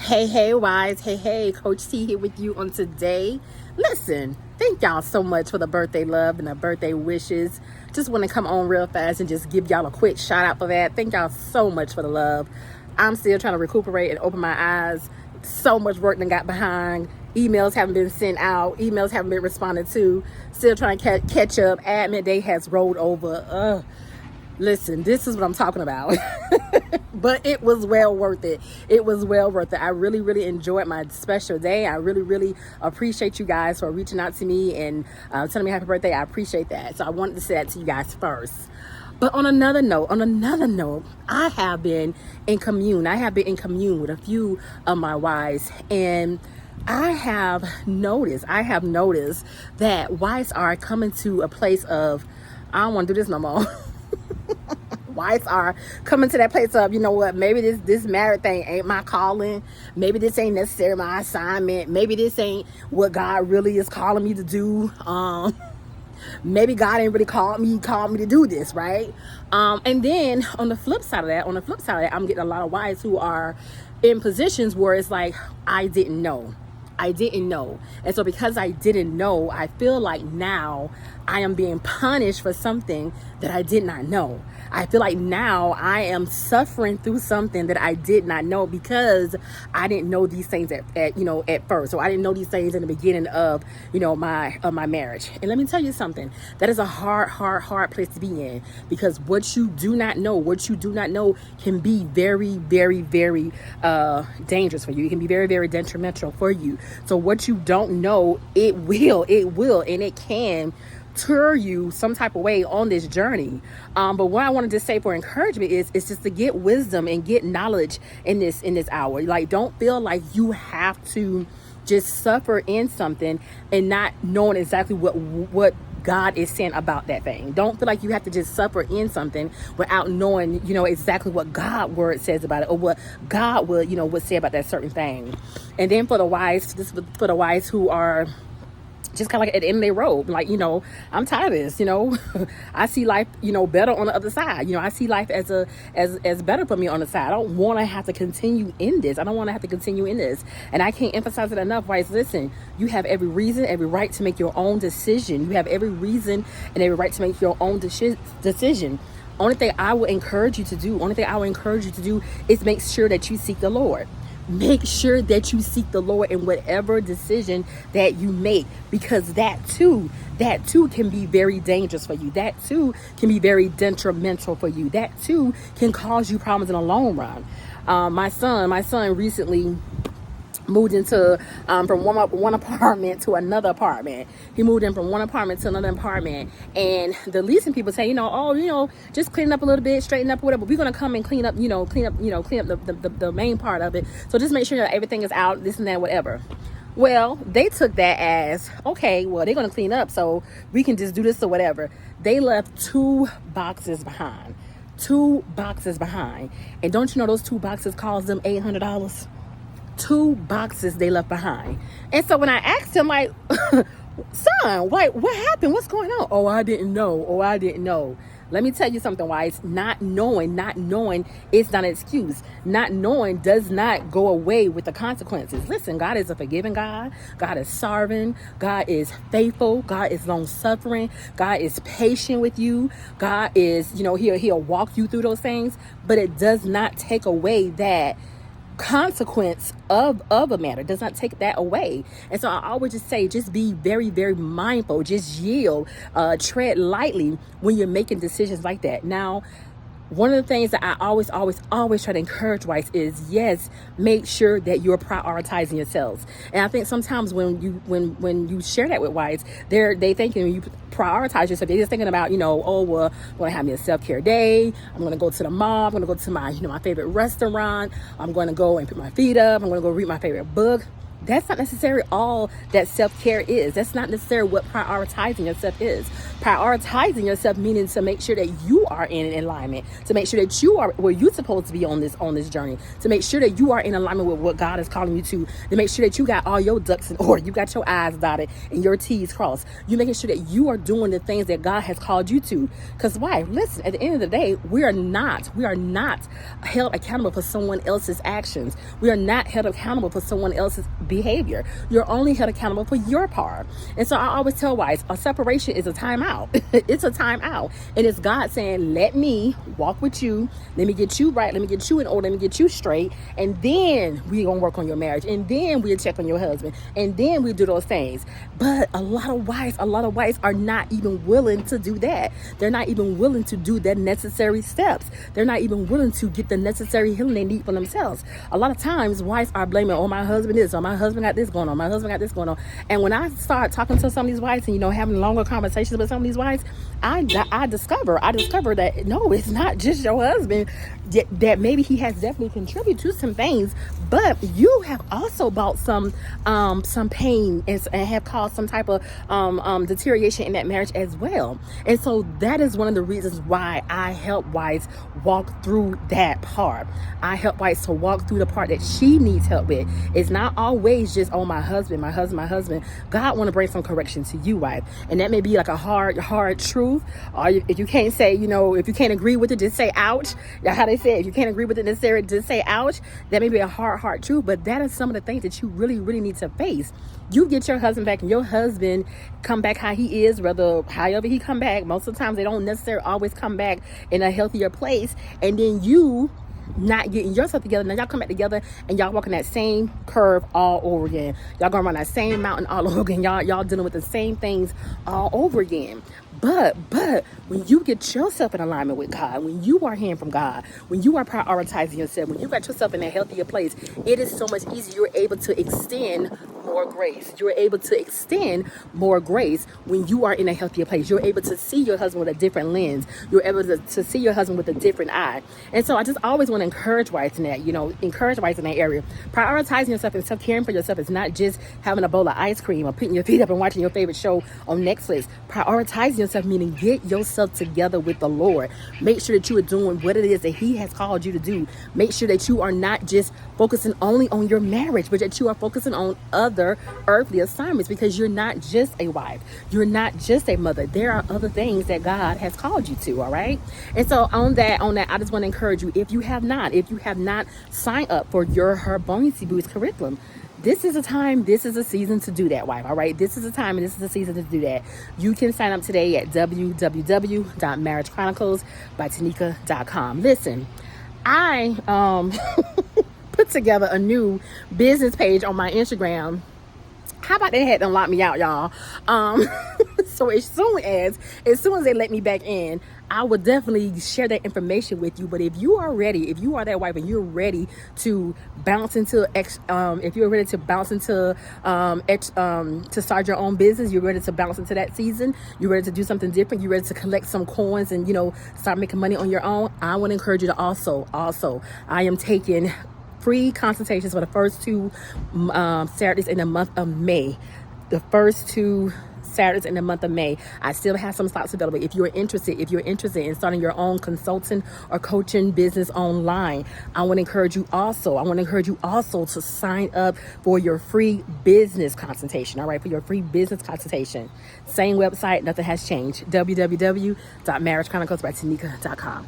Hey, wise. Hey, Coach T here with you on today. Listen, thank y'all so much for the birthday love and the birthday wishes. Just want to come on real fast and just give y'all a quick shout out for that. Thank y'all so much for the love. I'm still trying to recuperate and open my eyes. So much work that got behind. Emails haven't been sent out. Emails haven't been responded to. Still trying to catch up. Admin day has rolled over. Listen, this is what I'm talking about. But it was well worth it. It was well worth it. I really enjoyed my special day. I really appreciate you guys for reaching out to me and telling me happy birthday. I appreciate that. So I wanted to say that to you guys first. But on another note, I have been in commune. With a few of my wives, and I have noticed that wives are coming to a place of, I don't want to do this no more. Wives are coming to that place of, you know what, maybe this married thing ain't my calling. Maybe this ain't necessarily my assignment. Maybe this ain't what God really is calling me to do. Maybe God ain't really called me to do this, right? And then on the flip side of that, I'm getting a lot of wives who are in positions where it's like, I didn't know. And so because I didn't know, I feel like now I am being punished for something that I did not know. I feel like now I am suffering through something that I did not know because I didn't know these things at first. So I didn't know these things in the beginning of, my marriage. And let me tell you something, that is a hard place to be in, because what you do not know can be very dangerous for you. It can be very detrimental for you. So what you don't know, it will, and it can tour you some type of way on this journey. But what I wanted to say for encouragement is just to get wisdom and get knowledge in this hour. Like, don't feel like you have to just suffer in something and not knowing exactly what God is saying about that thing. Don't feel like you have to just suffer in something without knowing, exactly what God's word says about it, or what God would say about that certain thing. And then for the wives, who are just kind of like at the end of their road, like, I'm tired of this, I see life, better on the other side. I see life as better for me on the side. I don't want to have to continue in this. And I can't emphasize it enough, wives. Listen, you have every reason, every right to make your own decision. You have every reason and every right to make your own decision. Only thing I will encourage you to do is make sure that you seek the Lord. Make sure that you seek the Lord in whatever decision that you make, because that too can be very dangerous for you. That too can be very detrimental for you. That too can cause you problems in the long run. My son recently moved into from one apartment to another apartment. He moved in from one apartment to another apartment, and the leasing people say, just clean up a little bit, straighten up, whatever. We're gonna come and clean up the main part of it. So just make sure that everything is out, this and that, whatever. Well, they took that as, okay, well, they're gonna clean up, so we can just do this or whatever. They left 2 boxes behind. And don't you know those 2 boxes cost them $800? 2 boxes they left behind. And so when I asked him, like, son, what happened? What's going on? Oh, I didn't know. Let me tell you something, wives. Not knowing is not an excuse. Not knowing does not go away with the consequences. Listen, God is a forgiving God. God is sovereign. God is faithful. God is long suffering. God is patient with you. God is, he'll walk you through those things, but it does not take away that consequence of a matter. Does not take that away. And so I always just say, just be very mindful, just yield, tread lightly when you're making decisions like that. Now, one of the things that I always try to encourage wives is, yes, make sure that you're prioritizing yourselves. And I think sometimes when you share that with wives, they thinking when you prioritize yourself, they're just thinking about, I'm going to have me a self-care day. I'm going to go to the mall. I'm going to go to my, my favorite restaurant. I'm going to go and put my feet up. I'm going to go read my favorite book. That's not necessarily all that self-care is. That's not necessarily what prioritizing yourself is. Prioritizing yourself meaning to make sure that you are in alignment, to make sure that you are where you're supposed to be on this journey, to make sure that you are in alignment with what God is calling you to make sure that you got all your ducks in order, you got your I's dotted and your T's crossed. You're making sure that you are doing the things that God has called you to. Because why? Listen, at the end of the day, we are not held accountable for someone else's actions. We are not held accountable for someone else's behavior. You're only held accountable for your part. And so I always tell wives, a separation is a timeout. It's a timeout. And it's God saying, let me walk with you. Let me get you right. Let me get you in order. Let me get you straight. And then we're going to work on your marriage. And then we'll check on your husband. And then we do those things. But a lot of wives are not even willing to do that. They're not even willing to do the necessary steps. They're not even willing to get the necessary healing they need for themselves. A lot of times wives are blaming, oh, my husband is, or my husband got this going on. My husband got this going on. And when I start talking to some of these wives and, having longer conversations with some of these wives, I discover that no, it's not just your husband, that maybe he has definitely contributed to some things, but you have also brought some pain and have caused some type of deterioration in that marriage as well. And so that is one of the reasons why I help wives walk through that part. I help wives to walk through the part that she needs help with. It's not always just, oh, my husband. God want to bring some correction to you, wife. And that may be like a hard truth. Or if you can't say, if you can't agree with it, just say ouch. That's how they say it. If you can't agree with it necessarily, just say ouch. That may be a hard truth, but that is some of the things that you really, really need to face. You get your husband back and your husband come back how he is, however he come back. Most of the times they don't necessarily always come back in a healthier place. And then you not getting yourself together. Now y'all come back together and y'all walking that same curve all over again. Y'all gonna run that same mountain all over again. Y'all dealing with the same things all over again. But when you get yourself in alignment with God, when you are hearing from God, when you are prioritizing yourself, when you got yourself in a healthier place, it is so much easier. You're able to extend more grace. You're able to extend more grace when you are in a healthier place. You're able to see your husband with a different lens. You're able to see your husband with a different eye. And so I just always want to encourage wives in that, encourage wives in that area. Prioritizing yourself and self-caring for yourself is not just having a bowl of ice cream or putting your feet up and watching your favorite show on Netflix. Prioritizing yourself meaning get yourself together with the Lord. Make sure that you are doing what it is that He has called you to do. Make sure that you are not just focusing only on your marriage, but that you are focusing on other earthly assignments, because you're not just a wife. You're not just a mother. There are other things that God has called you to, all right? And so on that, I just want to encourage you, if you have not signed up for Her Buoyancy Boost curriculum, this is a time, this is a season to do that, wife, all right? This is a time and this is a season to do that. You can sign up today at www.marriagechroniclesbytanika.com. Listen, I put together a new business page on my Instagram. How about they had them lock me out, y'all? So as soon as they let me back in, I would definitely share that information with you. But if you are ready, if you are that wife and you're ready to bounce into to start your own business, you're ready to bounce into that season, you're ready to do something different, you're ready to collect some coins and start making money on your own, I want to encourage you to also I am taking free consultations for the first two Saturdays in the month of May. The first two Saturdays in the month of May. I still have some slots available. If you're interested in starting your own consulting or coaching business online, I want to encourage you also to sign up for your free business consultation. All right, for your free business consultation. Same website, nothing has changed. www.marriagechroniclesbytanika.com.